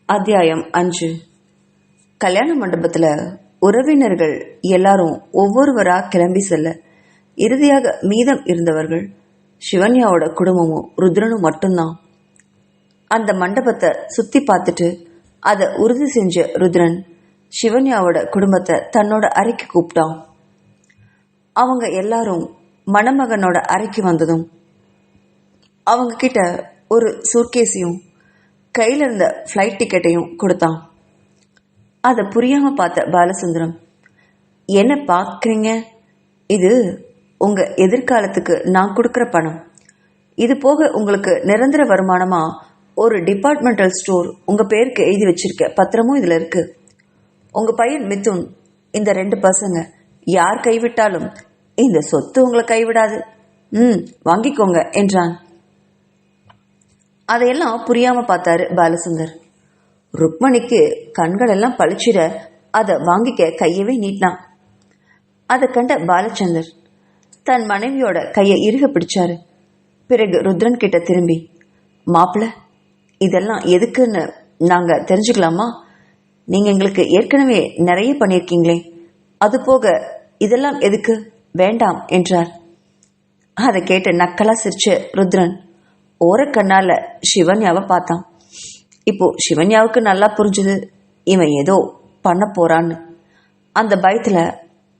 அத்தியாயம் 5. கல்யாண மண்டபத்துல உறவினர்கள் எல்லாரும் ஒவ்வொருவரா கிளம்பி செல்ல, இறுதியாக மீதம் இருந்தவர்கள் சிவன்யாவோட குடும்பமும் ருத்ரனும் மட்டும்தான். அந்த மண்டபத்தை சுத்தி பார்த்துட்டு அதை உறுதி செஞ்ச ருத்ரன் சிவன்யாவோட குடும்பத்தை தன்னோட அறைக்கு கூப்பிட்டான். அவங்க எல்லாரும் மணமகனோட அறைக்கு வந்ததும் அவங்க கிட்ட ஒரு சூட்கேஸையும் கையில் இருந்த ஃப்ளைட் டிக்கெட்டையும் கொடுத்தான். அதை புரியாம பார்த்த பாலசுந்தரம், என்ன பார்க்குறீங்க? இது உங்க எதிர்காலத்துக்கு நான் கொடுக்குற பணம். இது போக உங்களுக்கு நிரந்தர வருமானமா ஒரு டிபார்ட்மெண்டல் ஸ்டோர் உங்க பேருக்கு எழுதி வச்சிருக்க பத்திரமும் இதுல இருக்கு. உங்க பையன் மிதுன், இந்த 2 பசங்க யார் கைவிட்டாலும் இந்த சொத்து உங்களை கைவிடாது. வாங்கிக்கோங்க என்றான். அதையெல்லாம் புரியாம பார்த்தாரு பாலசுந்தர். ருக்மணிக்கு கண்கள் எல்லாம் பளிச்சிட அதை வாங்கிக்க கையவே நீட்டினான். அதை கண்ட பாலச்சந்தர் தன் மனைவியோட கையை இறுக பிடிச்சாரு. பிறகு ருத்ரன் கிட்ட திரும்பி, மாப்பிள்ள, இதெல்லாம் எதுக்குன்னு நாங்க தெரிஞ்சுக்கலாமா? நீங்க எங்களுக்கு ஏற்கனவே நிறைய பண்ணியிருக்கீங்களே, அது போக இதெல்லாம் எதுக்கு? வேண்டாம் என்றார். அதை கேட்டு நக்கலா சிரிச்ச ருத்ரன் ஓரக்கண்ணால சிவன்யாவை பார்த்தான். இப்போ சிவன்யாவுக்கு நல்லா புரிஞ்சுது, இவன் ஏதோ பண்ண போறான்னு. அந்த பயத்துல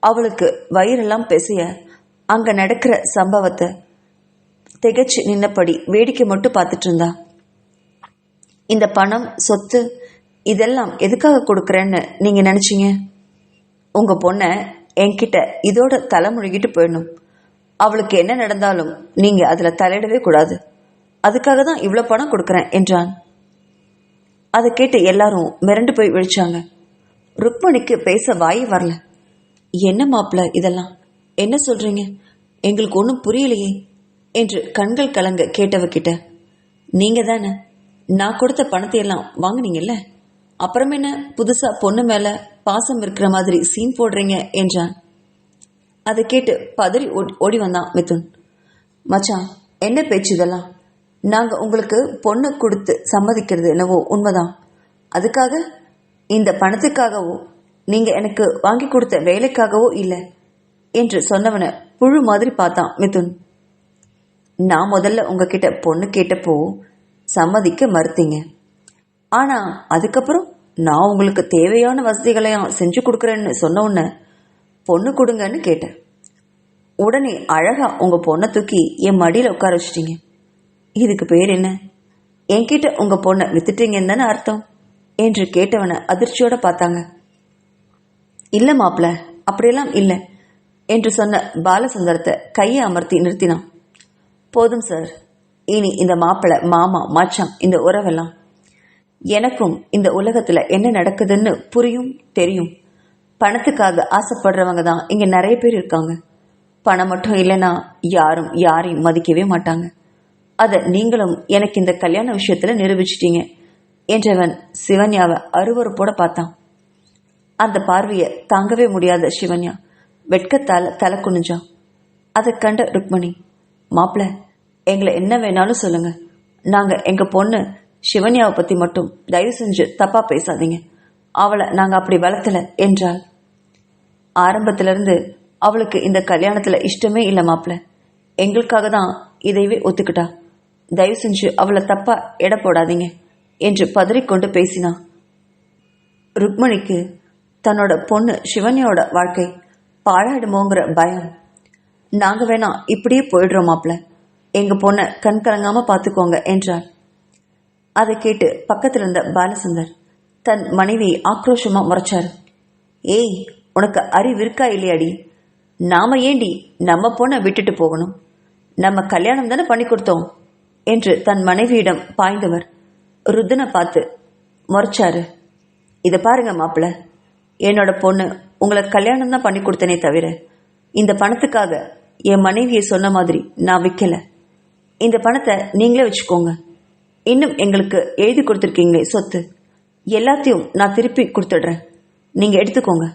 அவளுக்கு வயிறெல்லாம் பெசைய அங்க நடக்கிற சம்பவத்தை திகைச்சு நின்னபடி வேடிக்கை மட்டும் பார்த்துட்டு இருந்தா. இந்த பணம், சொத்து இதெல்லாம் எதுக்காக கொடுக்கறேன்னு நீங்க நினைச்சீங்க? உங்க பொண்ணை என்கிட்ட இதோட தலைமுழுகிட்டு போயிடணும். அவளுக்கு என்ன நடந்தாலும் நீங்க அதுல தலையிடவே கூடாது. அதுக்காக தான் இவ்வளவு பணம் கொடுக்கறேன் என்றான். அதை கேட்டு எல்லாரும் மிரண்டு போய் விழிச்சாங்க. ருக்மணிக்கு பேச வாய் வரல. என்ன மாப்பிள்ள, இதெல்லாம் என்ன சொல்றீங்க? எங்களுக்கு ஒன்றும் புரியலையே என்று கண்கள் கலங்க கேட்டவகிட்ட, நீங்க தானே நான் கொடுத்த பணத்தை எல்லாம் வாங்கினீங்கல்ல, அப்புறம் என்ன புதுசா பொண்ணு மேல பாசம் இருக்கிற மாதிரி சீன் போடுறீங்க என்றான். அதை கேட்டு பதறி ஓடி வந்தான் மிதுன். மச்சான், என்ன பேச்சு இதெல்லாம்? நாங்க உங்களுக்கு பொண்ணு கொடுத்து சம்மதிக்கிறது என்னவோ உண்மைதான். அதுக்காக இந்த பணத்துக்காகவோ நீங்க எனக்கு வாங்கி கொடுத்த வேலைக்காகவோ இல்லை என்று சொன்னவனை புழு மாதிரி பார்த்தான் மிதுன். நான் முதல்ல உங்ககிட்ட பொண்ணு கேட்டப்போ சம்மதிக்க மறுத்தீங்க. ஆனா அதுக்கப்புறம் நான் உங்களுக்கு தேவையான வசதிகளையும் செஞ்சு கொடுக்குறேன்னு சொன்ன உடனே பொண்ணு கொடுங்கன்னு கேட்டேன். உடனே அழகா உங்க பொண்ணை தூக்கி என் மடியில உட்கார வச்சிட்டீங்க. இதுக்கு பேர் என்ன? என்கிட்ட உங்க பொண்ணை வித்துட்டீங்கன்னு தானே அர்த்தம் என்று கேட்டவனை அதிர்ச்சியோட பார்த்தாங்க. இல்ல மாப்பிள்ள, அப்படியெல்லாம் இல்லை என்று சொன்ன பாலசுந்தரத்தை கையை அமர்த்தி நிறுத்தினான். போதும் சார், இனி இந்த மாப்பிள்ள, மாமா, மச்சான் இந்த உறவெல்லாம் எனக்கும் இந்த உலகத்துல என்ன நடக்குதுன்னு புரியும், தெரியும். பணத்துக்காக ஆசைப்படுறவங்க தான் இங்க நிறைய பேர் இருக்காங்க. பணம் மட்டும் இல்லைன்னா யாரும் யாரையும் மதிக்கவே மாட்டாங்க. அதை நீங்களும் எனக்கு இந்த கல்யாண விஷயத்துல நிரூபிச்சிட்டீங்க என்றவன் சிவன்யாவை அருவருப்போட பார்த்தான். அந்த பார்வையை தாங்கவே முடியாத சிவன்யா வெட்கத்தால தலை குனிஞ்சான். அதை கண்ட ருக்மணி, மாப்பிள்ள, எங்களை என்ன வேணாலும் சொல்லுங்க, நாங்க எங்க பொண்ணு சிவன்யாவை பத்தி மட்டும் தயவு செஞ்சு தப்பா பேசாதீங்க, அவளை நாங்க அப்படி வளர்த்தல என்றாள். ஆரம்பத்திலிருந்து அவளுக்கு இந்த கல்யாணத்துல இஷ்டமே இல்லை மாப்பிள்ள, எங்களுக்காக தான் இதைவே ஒத்துக்கிட்டா. தயவு செஞ்சு அவளை தப்பா எடை போடாதீங்க என்று பதறிக்கொண்டு பேசினான். ருக்மணிக்கு தன்னோட பொண்ணு சிவன்யாவோட வாழ்க்கை பாழாயிடுமோங்கிற பயம். நாங்க வேணா இப்படியே போயிடுறோம் மாப்பிள்ள, எங்க பொண்ணை கண் கலங்காம பார்த்துக்கோங்க என்றாள். அதை கேட்டு பக்கத்தில் இருந்த பாலசுந்தர் தன் மனைவியை ஆக்ரோஷமா முறைச்சாரு. ஏய், உனக்கு அறிவு இருக்கா இல்லையாடி? நாம ஏண்டி நம்ம பொண்ணை விட்டுட்டு போகணும்? நம்ம கல்யாணம் தானே பண்ணி கொடுத்தோம் என்று தன் மனைவியிடம் பாய்ந்தவர் ருத்ரனை பார்த்து முறைச்சாரு. இதை பாருங்க மாப்பிள்ள, என்னோட பொண்ணு உங்களை கல்யாணம் தான் பண்ணி கொடுத்தனே தவிர இந்த பணத்துக்காக என் மனைவியை சொன்ன மாதிரி நான் விற்கல. இந்த பணத்தை நீங்களே வச்சுக்கோங்க. இன்னும் எங்களுக்கு எழுதி கொடுத்துருக்கீங்களே சொத்து, எல்லாத்தையும் நான் திருப்பி கொடுத்துடுறேன், நீங்க எடுத்துக்கோங்க.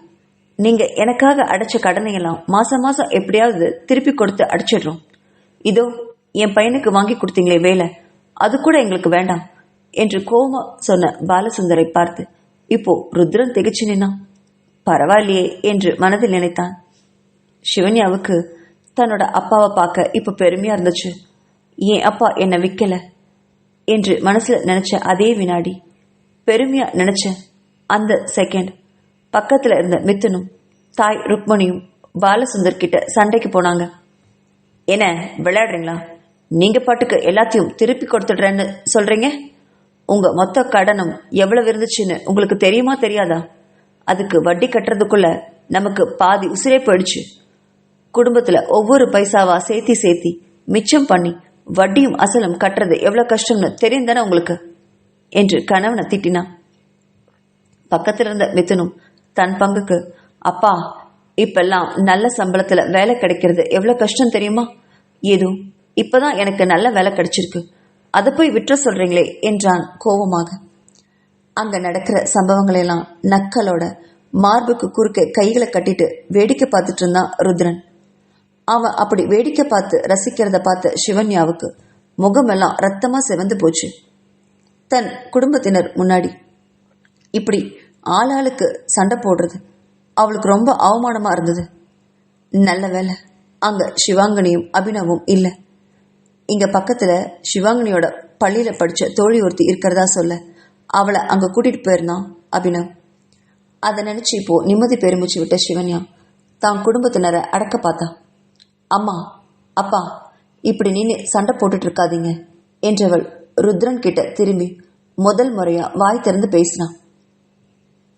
நீங்க எனக்காக அடைச்ச கடனையெல்லாம் மாசம் மாசம் எப்படியாவது திருப்பி கொடுத்து அடிச்சிடுறோம். இதோ என் பையனுக்கு வாங்கி கொடுத்தீங்களே வேலை, அது கூட எங்களுக்கு வேண்டாம். என்று கோபமா சொன்ன பாலசுந்தரை பார்த்து இப்போ ருத்ரன் திகச்சு நின்னான். பரவாயில்லையே என்று மனதில் நினைத்தான். சிவன்யாவுக்கு தன்னோட அப்பாவை பார்க்க இப்ப பெருமையா இருந்துச்சு. என் அப்பா என்னை விற்கல என்று மனசுல நினைச்ச அதே வினாடி, பெருமையா நினைச்ச அந்த செகண்ட், பக்கத்துல இருந்த மித்துனும் தாய் ருக்மணியும் பாலசுந்தர் கிட்ட சண்டைக்கு போனாங்க. என்ன விளையாடுறீங்களா? நீங்க பாட்டுக்கு எல்லாத்தையும் திருப்பி கொடுத்துடுறேன்னு சொல்றீங்க. உங்க மொத்த கடனும் எவ்வளவு இருந்துச்சுன்னு உங்களுக்கு தெரியுமா தெரியாதா? அதுக்கு வட்டி கட்டுறதுக்குள்ள நமக்கு பாதி உசிரே போயிடுச்சு. குடும்பத்துல ஒவ்வொரு பைசாவா சேர்த்தி மிச்சம் பண்ணி வட்டியும் அசலும் கட்டுறது எவ்வளவு கஷ்டம்னு தெரியும் தானே உங்களுக்கு என்று கணவனை திட்டினான். பக்கத்துல இருந்த மித்துனும் தன் பங்குக்கு, அப்பா இப்பெல்லாம் நல்ல சம்பளத்துல வேலை கிடைக்கிறது எவ்வளவு கஷ்டம் தெரியுமா? ஏதோ இப்பதான் எனக்கு நல்ல வேலை கிடைச்சிருக்கு, அதை போய் விட்டுற சொல்றீங்களே என்றான் கோபமாக. அங்க நடக்கிற சம்பவங்களெல்லாம் நக்கலோட மார்புக்கு குறுக்கே கைகளை கட்டிட்டு வேடிக்கை பார்த்துட்டு இருந்தான் ருத்ரன். அவன் அப்படி வேடிக்கை பார்த்து ரசிக்கிறத பார்த்த சிவன்யாவுக்கு முகமெல்லாம் ரத்தமா செவந்து போச்சு. தன் குடும்பத்தினர் முன்னாடி இப்படி ஆளாளுக்கு சண்டை போடுறது அவளுக்கு ரொம்ப அவமானமா இருந்தது. நல்ல வேலை அங்க சிவாங்கனியும் அபினவும் இல்லை. இங்க பக்கத்துல சிவாங்கனியோட பள்ளியில படிச்ச தோழி ஒருத்தி இருக்கிறதா சொல்ல அவளை அங்க கூட்டிட்டு போயிருந்தான் அபினவ். அதை நினைச்சு இப்போ நிம்மதி பெருமூச்சு விட்ட சிவன்யா தான் குடும்பத்தினரை அடக்க பார்த்தா. அம்மா அப்பா இப்படி நின்று சண்டை போட்டுட்டு இருக்காதீங்க என்றவள் ருத்ரன் கிட்ட திரும்பி முதல் முறையா வாய் திறந்து பேசினான்.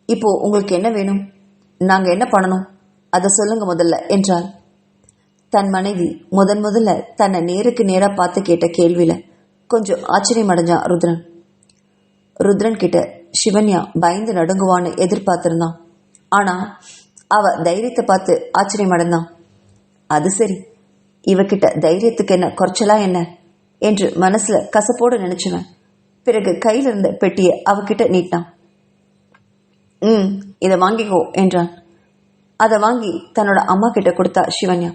இப்போ உங்களுக்கு என்ன வேணும்? நாங்க என்ன பண்ணணும் அதை சொல்லுங்க முதல்ல என்றாள். தன் மனைவி முதல்ல தன்னை நேருக்கு நேரா பார்த்து கேட்ட கேள்வியில கொஞ்சம் ஆச்சரியம் அடைஞ்சான் ருத்ரன். ருத்ரன் கிட்ட சிவன்யா பயந்து நடுங்குவான்னு எதிர்பார்த்திருந்தான். ஆனா அவ தைரியத்தை பார்த்து ஆச்சரியம் அடைந்தான். அது சரி, இவகிட்ட தைரியத்துக்கு என்ன குறைச்சலா என்ன என்று மனசுல கசப்போடு நினைச்சுவன். பிறகு கையில இருந்த பெட்டியை அவகிட்ட நீட்டான். இதை வாங்கிக்கோ என்றான். அதை வாங்கி தன்னோட அம்மா கிட்ட கொடுத்தா சிவன்யா.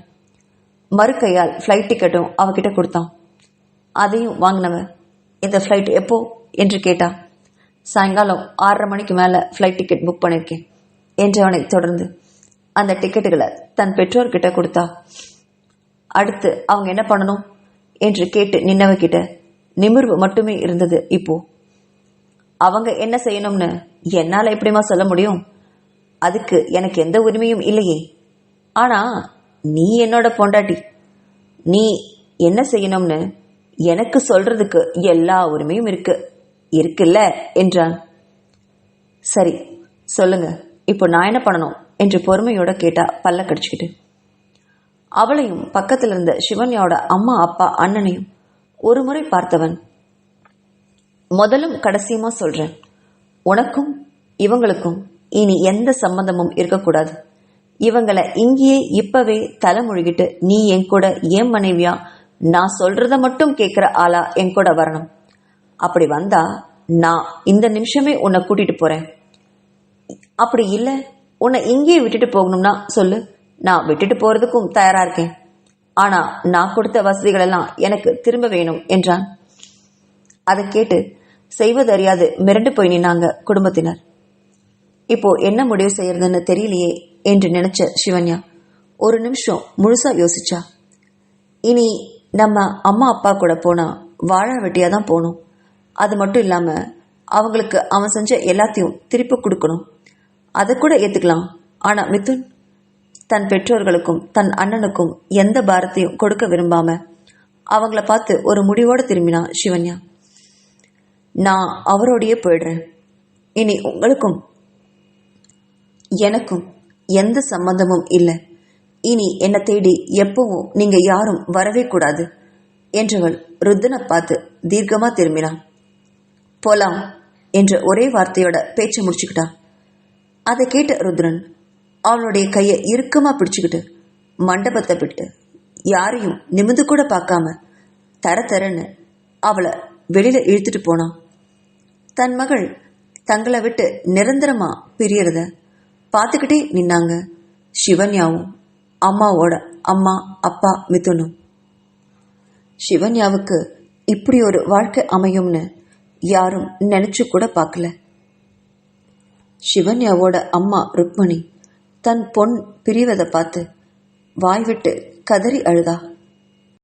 மறு கையால் ஃப்ளைட் டிக்கெட்டும் அவகிட்ட கொடுத்தான். அதையும் வாங்கினவ, இந்த ஃப்ளைட் எப்போ என்று கேட்டா. சாயங்காலம் 6:30 மணிக்கு மேல ஃப்ளைட் டிக்கெட் புக் பண்ணிருக்கேன் என்றவனை தொடர்ந்து அந்த டிக்கெட்டுகளை தன் பெற்றோர்கிட்ட கொடுத்தா. அடுத்து அவங்க என்ன பண்ணணும் என்று கேட்டு நின்னவகிட்ட நிமிர்வு மட்டுமே இருந்தது. இப்போ அவங்க என்ன செய்யணும்னு என்னால எப்படிமா சொல்ல முடியும்? அதுக்கு எனக்கு எந்த உரிமையும் இல்லையே. ஆனா நீ என்னோட பொண்டாட்டி, நீ என்ன செய்யணும்னு எனக்கு சொல்றதுக்கு எல்லா உரிமையும் இருக்குல்ல என்றான். சரி சொல்லுங்க, இப்போ நான் என்ன பண்ணணும் என்று பொறுமையோட கேட்டா பல்ல கடிச்சுக்கிட்டு. அவளையும் பக்கத்துல இருந்த சிவன்யாவோட அம்மா அப்பா அண்ணனையும் ஒரு முறை பார்த்தவன், முதலும் கடைசியுமா சொல்றேன், உனக்கும் இவங்களுக்கும் இனி எந்த சம்பந்தமும் இருக்கக்கூடாது. இவங்களை இங்கேயே இப்பவே தலைமொழிகிட்டு நீ என் கூட என் மனைவியா நான் சொல்றத மட்டும் கேட்கிற ஆளா என் கூட வரணும். அப்படி வந்தா நான் இந்த நிமிஷமே உன்னை கூட்டிட்டு போறேன். அப்படி இல்லை உன்னை இங்கேயே விட்டுட்டு போகணும்னா சொல்லு, நான் விட்டுட்டு போறதுக்கும் தயாரா இருக்கேன். ஆனா நான் கொடுத்த வசதிகள் எல்லாம் எனக்கு திரும்ப வேணும் என்றான். அதை கேட்டு செய்வதறியாது மிரண்டு போய் நின்னாங்க குடும்பத்தினர். இப்போ என்ன முடிவு செய்யறதுன்னு தெரியலையே என்று நினைச்ச சிவன்யா ஒரு நிமிஷம் முழுசா யோசிச்சா. இனி நம்ம அம்மா அப்பா கூட போனா வாழ வெட்டியா தான் போகணும். அது மட்டும் இல்லாம அவங்களுக்கு அவன் செஞ்ச எல்லாத்தையும் திருப்பி கொடுக்கணும். அதை கூட ஏத்துக்கலாம். ஆனா மிதுன் தன் பெற்றோர்களுக்கும் தன் அண்ணனுக்கும் எந்த பாரத்தையும் கொடுக்க விரும்பாம அவங்கள பார்த்து ஒரு முடிவோடு திரும்பினான் சிவன்யா. நான் அவரோடையே போயிடுறேன். இனி உங்களுக்கும் எனக்கும் எந்த சம்பந்தமும் இல்லை. இனி என்னை தேடி எப்பவும் நீங்க யாரும் வரவே கூடாது என்றவள் ருத்ரனை பார்த்து தீர்க்கமா திரும்பினான். போலாம் என்ற ஒரே வார்த்தையோட பேச்சை முடிச்சுக்கிட்டான். அதை கேட்ட ருத்ரன் அவளுடைய கையை இறுக்கமா பிடிச்சுக்கிட்டு மண்டபத்தை விட்டு யாரையும் நிமிந்து கூட பார்க்காம தரன்னு அவளை வெளியில இழுத்துட்டு போனான். தன் மகள் தங்களை விட்டு நிரந்தரமா பிரியறத பார்த்துக்கிட்டே நின்னாங்க சிவன்யாவும் அம்மாவோட அம்மா அப்பா மிதுனும். சிவன்யாவுக்கு இப்படி ஒரு வாழ்க்கை அமையும்னு யாரும் நினைச்சு கூட பார்க்கல. சிவன்யாவோட அம்மா ருக்மணி தன் பொன் பிரிவதை பார்த்து வாய் விட்டு கதறி அழுதா.